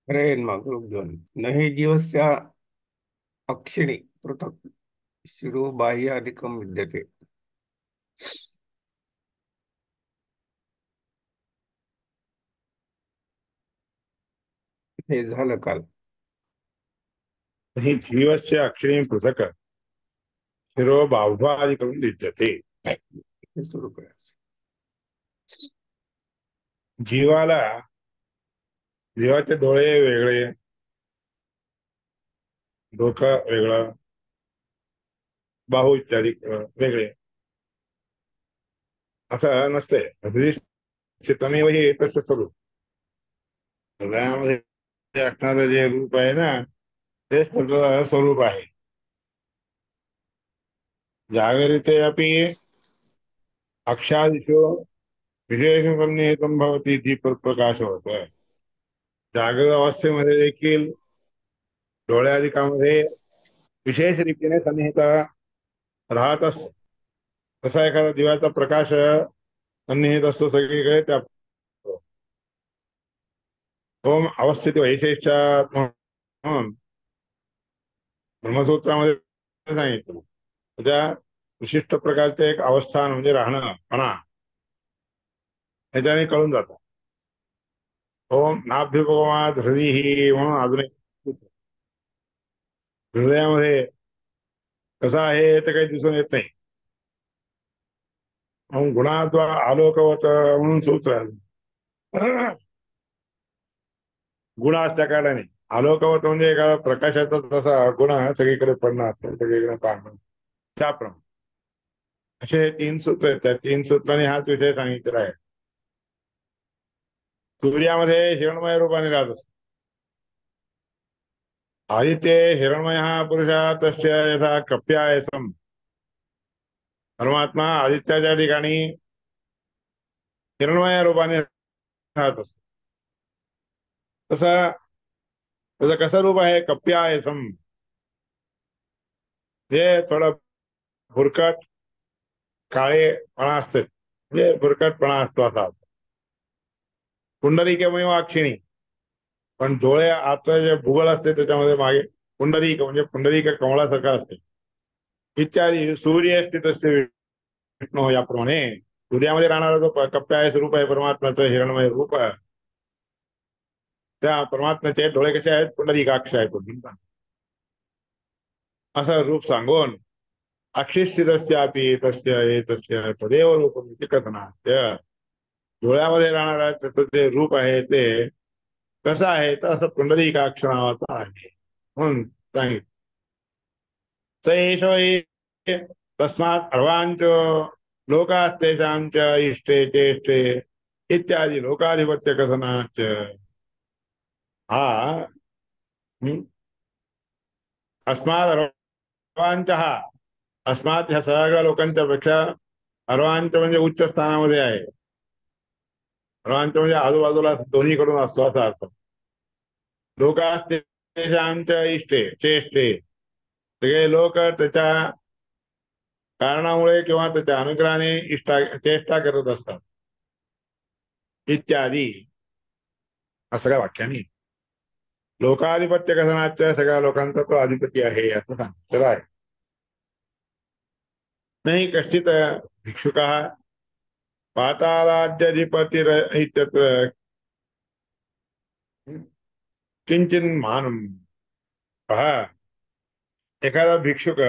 हरेन्मग्रुभ्योन् न हि जीवस्य अक्षिणी पृथक् शिरो बाह्यादिकं विद्यते. हे झालं काल. हि जीवस्य अक्षिणी पृथक् शिरो बाह्वादिकं विद्यते. हे सुरू करायचं. जीवाला जीवाचे डोळे वेगळे, डोकं वेगळं, बाहू इत्यादी वेगळे असं नसते. अगदी स्थितमेव हि तसं स्वरूप हृदयामध्ये असणारं जे रूप आहे ना, ते स्वरूप आहे. जागरिते अपि अक्षादिषु विशेषसन्निहितं भवति इति प्रकाश होतोय. जागृत अवस्थेमध्ये देखील डोळ्यादिकामध्ये विशेष रीतीने सन्निहित राहत असतो. तसा एखादा दिव्याचा प्रकाश सन्निहित असतो सगळीकडे. त्या ओम अवस्थित वैशेषात म्हणून ब्रह्मसूत्रामध्ये सांगितलं. त्या विशिष्ट प्रकारचे एक अवस्थान म्हणजे राहणं पणा ह्याच्याने कळून जातं. ओम नाभ्युपगमात हृदय म्हणून अजून एक हृदयामध्ये कसं आहे ते काही दिसून येत नाही. म्हणून गुणाद्वारा आलोकवत म्हणून सूत्र आहे. गुण असत्या कारणाने आलोकवत म्हणजे एका प्रकाशाचा तसा गुण सगळीकडे पडणं असतं, सगळीकडे पाहणं. त्याप्रमाणे असे 3 सूत्र आहेत. त्या 3 सूत्रांनी हाच विषय सांगितलेला आहे. सूर्यामध्ये हिरणमय रूपाने राहत असतो. आदित्य हिरणमय हा पुरुषा तस्य यथा कप्यायसम. परमात्मा आदित्याच्या ठिकाणी हिरणमय रूपाने राहत असतो. तसं त्याचं कसं रूप आहे? कप्यायसम, जे थोडं भुरकट काळेपणा असते, म्हणजे भुरकटपणा असतो असा. पुंडलिकमय अक्षिणी, पण डोळे आता जे भूगोल असते त्याच्यामध्ये मागे पुंडलिक म्हणजे पुंडलिक कमळासारखा असते इत्यादी. सूर्य स्थित असते विष्णू याप्रमाणे सूर्यामध्ये राहणारा जो कप्प्या स्वरूप आहे परमात्म्याचं हिरणमय रूप आहे, त्या परमात्म्याचे डोळे कसे आहेत? पुंडलिकाक्ष आहेत. असं रूप सांगून अक्षिस्थितस्यापि तस्य एतस्य तदेव रूपम् इति कथनास्य. डोळ्यामध्ये राहणारा त्याचं जे रूप आहे ते कसं आहे? तर असं पुंडलिकाक्ष नावाचं आहे म्हणून सांगितलं. स एष वै तस्मात् सर्वांच लोकास्तेषां च इष्टे चेष्टे इत्यादी लोकाधिपत्य कथनाच. हा अस्मात् अर्वांच, हा अस्मात ह्या सगळ्या लोकांच्या पेक्षा अर्वांच म्हणजे उच्च स्थानामध्ये आहे. अर्वांच म्हणजे आजूबाजूला दोन्हीकडून असतो असा अर्थ. लोकास्तेषां च इष्टे चेष्टे, सगळे लोक त्याच्या कारणामुळे किंवा त्याच्या अनुग्रहाने चेष्टा करत असतात इत्यादी. सगळ्या वाक्याने लोकाधिपत्य कथनाच्या सगळ्या लोकांचा तो अधिपती आहे असं सांगितलेलं आहे. नाही कश्चित भिक्षुक पातालाद्यधिपतीर इत्यत्र किंचित मानम. पहा, एखादा भिक्षुक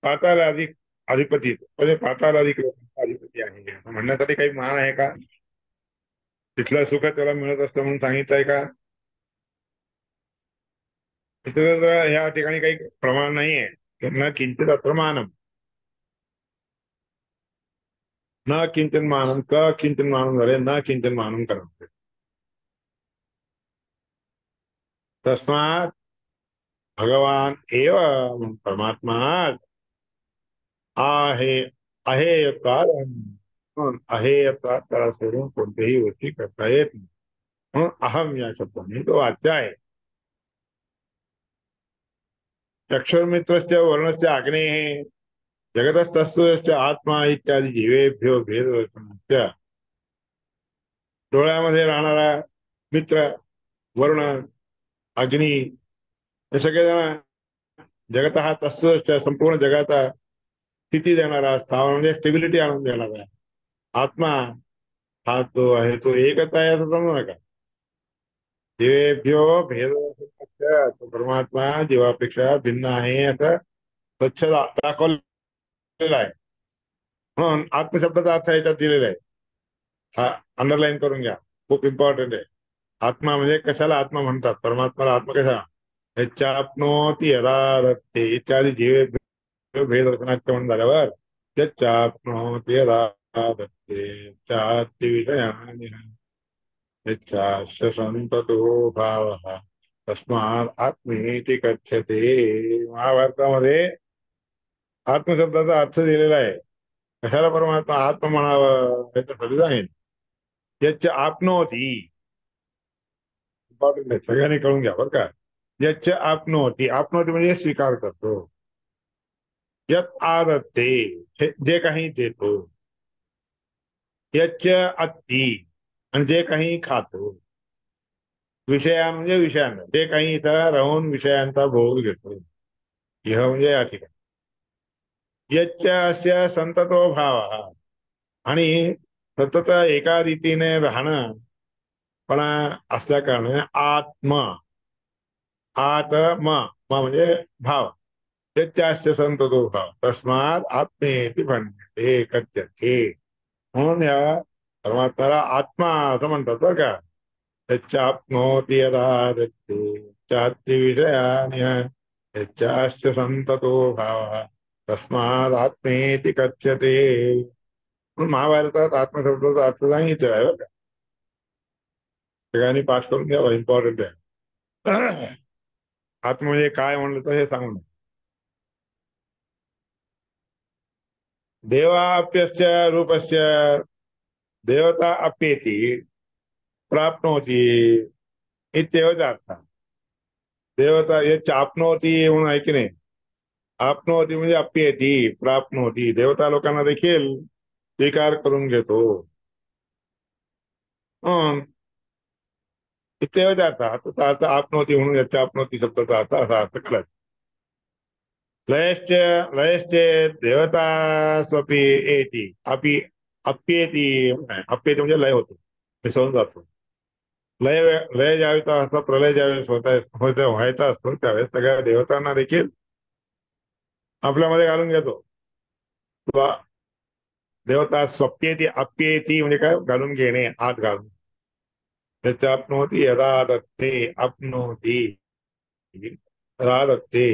पाताल अधिपती म्हणजे पाताल अधिपती आहे असं म्हणण्यासाठी काही मान आहे का? तिथलं सुख त्याला मिळत असतं म्हणून सांगितलंय का? तिथं ह्या ठिकाणी काही प्रमाण नाहीये. न किंचित अत्र मानम, न किंचन मानम, क किंचन मानम झाले, न किंचन मानम करा. तस्मात भगवान एव परमात्मा आहे अहेय कारण. अहेयता त्याला सोडून कोणत्याही गोष्टी करता येत नाही. म्हणून अहम या शब्दाने तो वाच्य आहे. चक्षुर्मित्रस्य वर्णस्य अग्नेः जगतस्तस्य आत्मा इत्यादी जीवेभ्यो भेदवचनस्य. डोळ्यामध्ये राहणारा मित्र वरुण, अग्नी, हे सगळेजण जगत हा तत्व संपूर्ण जगाचा स्थिती देणारा, स्थावर म्हणजे स्टेबिलिटी आणून देणारा आत्मा हा तो आहे, तो एकच आहे असं समजू नका. जीवेभ्यो भेद तो परमात्मा जीवापेक्षा भिन्न आहे असं स्वच्छ दाखवलेलं आहे. म्हणून आत्मशब्दाचा अर्थ याच्यात दिलेला आहे. हा अंडरलाईन करून घ्या, खूप इम्पॉर्टंट आहे. आत्मा म्हणजे कशाला आत्मा म्हणतात, परमात्माला आत्मा कशाला, यच्चाप्नोति यदा रक्ते इत्यादी जीवे भेद रचनाक्रमण झाल्यावर यच्चाप्नोति यदा रक्ते चात्ति विषयानि यच्चास्य संततो भावः तस्मात् आत्मेति कथ्यते. महाभारतामध्ये आत्मशब्दाचा अर्थ दिलेला आहे. कशाला परमात्मा आत्मा म्हणावं याच्यासाठी सांगेल. यच्च आपनोती, इम्पॉर्टंट आहे, सगळ्यांनी कळून घ्या बरं का. यच्च आपनोती, आपनोती म्हणजे स्वीकार करतो. यत आदत्ते, जे काही देतो. यच्च अत्ती, आणि जे काही खातो. विषया म्हणजे विषयांना, जे काही इथं राहून विषयांचा भोग घेतो. इह म्हणजे या ठिकाणी. यच्च अस्य संततो भाव, आणि सतत एका रीतीने राहणं पण असल्या कारणाने आत्मा, आत्मा म्हणजे भाव, त्याच्या संततो भाव तस्मात आत्मेति म्हणते कथ्यते. म्हणून या परमात्म्याला आत्मा असं म्हणतात बरं का. त्याच्याप्नोति यदा रक्ते चात्ति विषयानि यच्चाश्च संततो भाव तस्मात आत्मेति कथ्यते. म्हणून महाभारतात आत्मशब्दाचा अर्थ सांगितलेला आहे बरं का. सगळ्यांनी पाठ करून घ्यावा, इम्पॉर्टंट आहे. आत्मा म्हणजे काय म्हणलं तर हे सांगून. देवाप्यस्य रूपस्य देवता अप्येति प्राप्नोति इत्येव अर्थ. देवता हे चापनोती म्हणून आहे की नाही. आपनोती म्हणजे अप्येति, प्राप्नोती, देवता लोकांना देखील स्वीकार करून घेतो. इत्येव अर्थ. अर्थ आपनोती म्हणून याच्या आपनोती शब्दाचा अर्थ असा अर्थ कळत. लयश्च लयश्च देवता स्वपी एती अपि अप्येती, अप्येती म्हणजे लय होतो, मिसळून जातो. लय लय ज्यावेळेस असतो, प्रलय ज्यावेळेस व्हायचा असतो त्यावेळेस सगळ्या देवतांना देखील आपल्यामध्ये घालून घेतो. देवता स्वप्येती अप्येती म्हणजे काय, घालून घेणे, आत घालून. त्याच्या आपनोती यदा दत्ते, आपनोती यदा दत्ते.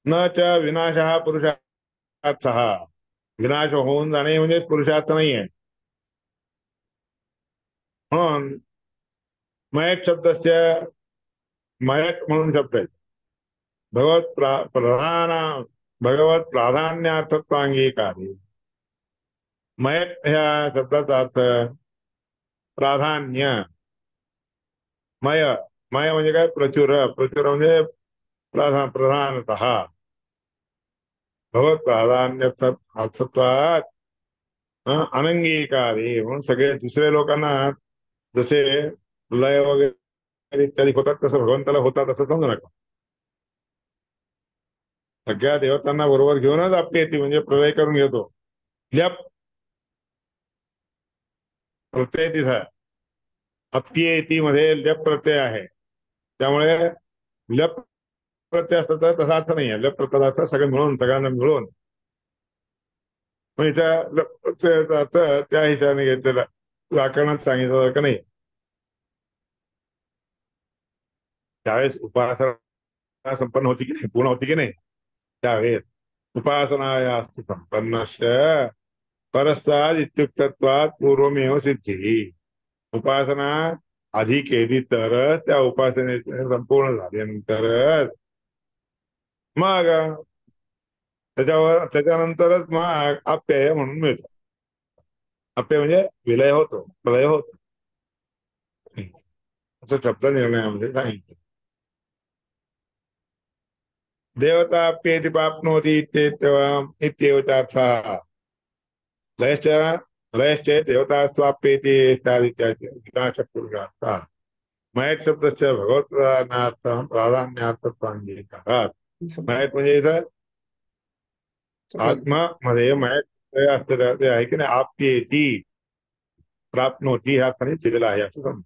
न च विनाशः पुरुषार्थः, विनाश होऊन जाणे म्हणजे पुरुषार्थ नाहीये. म्हणून मयट शब्दस्य, मयट म्हणून शब्द आहे. भगवत प्राधान्यार्थत्व अंगीकारी. मयट ह्या शब्दाचा अर्थ प्राधान्य. मय, मय म्हणजे काय, प्रचुर, प्रचुर म्हणजे प्रधानतः. भगवत प्राधान्य अर्थत्वात अनंगीकारी. म्हणून सगळे दुसरे लोकांना जसे लय वगैरे इत्यादी होतात तसं भगवंताला होतात असं समजू नका. सगळ्या देवतांना बरोबर घेऊनच अप्येती म्हणजे प्रलय करून घेतो. ल्यप प्रत्यय तिथं अप्येती मध्ये ल्यप प्रत्यय आहे, त्यामुळे लप प्रत्यय असतं तर तसा अर्थ नाही आहे. लप प्रत्यय सगळे मिळून, सगळ्यांना मिळून. पण त्या हिशोबाने घेतलेला व्याकरणात सांगितलं का नाही. त्यावेळेस उपासना संपन्न होती की नाही, पूर्ण होती की नाही, त्यावेळेस उपासनायास्तु संपन्नस्य परस्ताद इत्युक्तत्वात पूर्वमेव सिद्धी. उपासना आधी केली तर त्या उपासने संपूर्ण झाल्यानंतर मग त्याच्यानंतरच मग अप्यय म्हणून मिळतं. अप्यय म्हणजे विलय होतो, प्रलय होतो, असं शब्द निर्णयामध्ये सांगितलं. देवता अप्येति प्राप्नोति इत्येव अर्थः. लयश्च लयश्चेत् देवता स्वाप्येति इत्यादि विनाशपुरुषार्थः. मयट शब्दस्य भगवत्प्राधान्यार्थं प्राधान्यार्थत्वाङ्गीकारात्. मयट म्हणजे इथं सगळं आत्मामध्ये मयट असलेलं ते आहे की नाही, आप्येती प्राप्नोती ह्या अर्थाने दिलेलं आहे असं समज.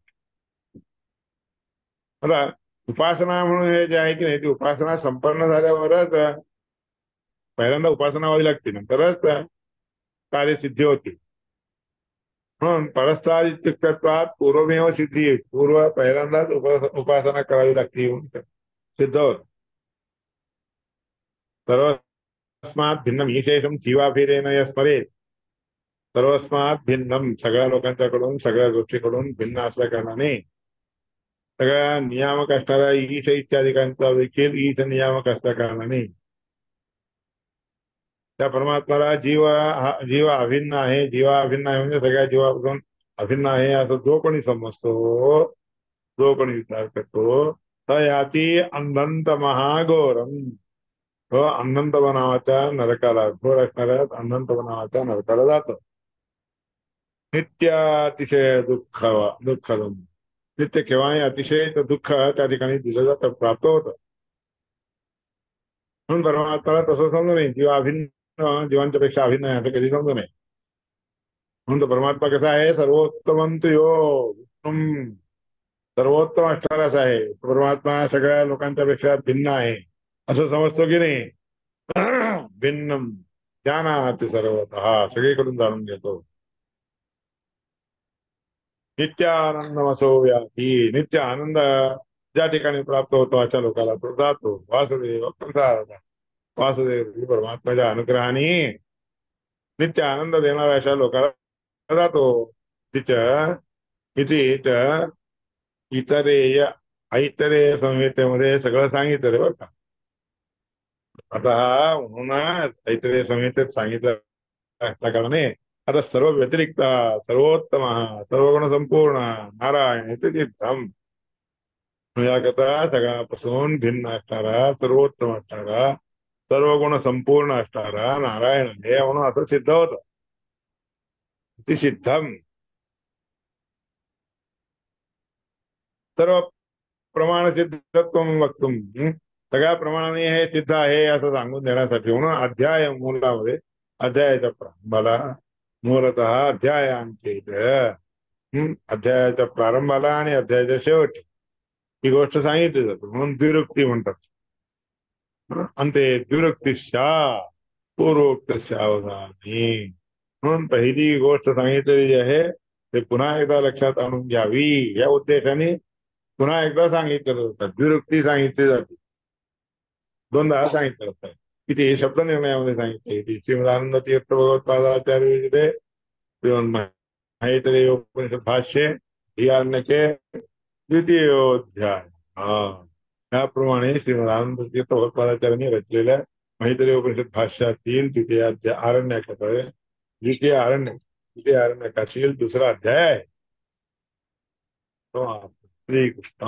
आता उपासना म्हणून हे जे आहे की नाही, ती उपासना संपन्न झाल्यावरच पहिल्यांदा उपासना व्हावी लागते, नंतरच कार्यसिद्धी होती. म्हणून परस्तादित्युक्तत्वात पूर्वमेव सिद्धी, पूर्व पहिल्यांदाच उपासना करावी लागते म्हणून सिद्ध होत. सर्वस्मात भिन्नम विशेषम जीवाभेदेन स्मरेत. सर्वस्मात भिन्नम, सगळ्या लोकांच्याकडून सगळ्या गोष्टीकडून भिन्न असल्या कारणाने सगळ्या नियामक असणाऱ्या ईश इत्यादिकांचा देखील ईश नियामक असल्या कारणाने त्या परमात्म्याला जीव अभिन्न आहे. जीवा अभिन्न आहे म्हणजे सगळ्या जीवापासून अभिन्न आहे असं जो कोणी समजतो, जो कोणी विचार करतो, तर याती अनंत महाघोरम, तो अनंत नावाच्या नरकाला, घोर असणाऱ्या अनंत नावाच्या नरकाला जातो. नित्यातिशय दुःखदम, नित्य केव्हाही अतिशय दुःख त्या ठिकाणी दिलं जातं, प्राप्त होतं. म्हणून परमात्म्याला तसं समजू नये, जीव अभिन्न, जीवांच्या पेक्षा अभिन्न आहे असं कधी समजू नये. म्हणून तो परमात्मा कसा आहे, सर्वोत्तमंत यो उत्तम, सर्वोत्तम असणाराच आहे परमात्मा. सगळ्या लोकांच्या पेक्षा भिन्न आहे असं समजतो की नाही. भिन्न ज्ञानात सर्वतः, सगळीकडून जाणून घेतो. नित्यानंदमसो व्यापी, नित्य आनंद ज्या ठिकाणी प्राप्त होतो अशा लोकांना तो जातो. वासुदेव प्रसाद, वासुदेव परमात्म्याच्या अनुग्रहाने नित्य आनंद देणाऱ्या अशा लोकांना जातो. तिच्या किती इतरेय, ऐतरेय संहितेमध्ये सगळं सांगितलं रे बरं का. आता हा म्हणूनच ऐतरेय संहितेत सांगितलं असल्या कारणाने आता सर्व व्यतिरिक्त सर्वोत्तम सर्वगुण संपूर्ण नारायण इथे धाम, याकरता सगळ्यापासून भिन्न असणारा, सर्वोत्तम असणारा, सर्व गुण संपूर्ण असणारा नारायण हे म्हणून असं सिद्ध होतं. ती सिद्धम, सर्व प्रमाण सिद्धत्व वक्तुम, सगळ्या प्रमाणाने हे सिद्ध आहे असं सांगून देण्यासाठी म्हणून अध्याय मूलामध्ये, अध्यायाच्या प्रारंभाला, मूलतः अध्याय आमचे इथं अध्यायाच्या प्रारंभाला आणि अध्यायाच्या शेवटी ही गोष्ट सांगितली जाते म्हणून द्विरुक्ती म्हणतात. अंते द्विरुक्तीशा पूर्वोक्त सावधानी, म्हणून पहिली गोष्ट सांगितलेली जी आहे ते पुन्हा एकदा लक्षात आणून घ्यावी या उद्देशाने पुन्हा एकदा सांगितलं जातात. द्विरुक्ती सांगितली जाते, दोनदा सांगितलं जातं. किती हे शब्द निर्णयामध्ये सांगितले. श्रीमदानंद तीर्थ भगवत्पादाचार्य मैत्रेय उपनिषद भाष्य ही आरण्यके द्वितीयोध्याय. हा, त्याप्रमाणे श्रीमदानंद तीर्थ भगवत्पादाचार्यांनी रचलेल्या मैत्रेय उपनिषद भाष्यातील द्वितीय अध्याय आरण्यकाचे द्वितीय आरण्यकातील दुसरा अध्याय आहे तो. श्रीकृष्ण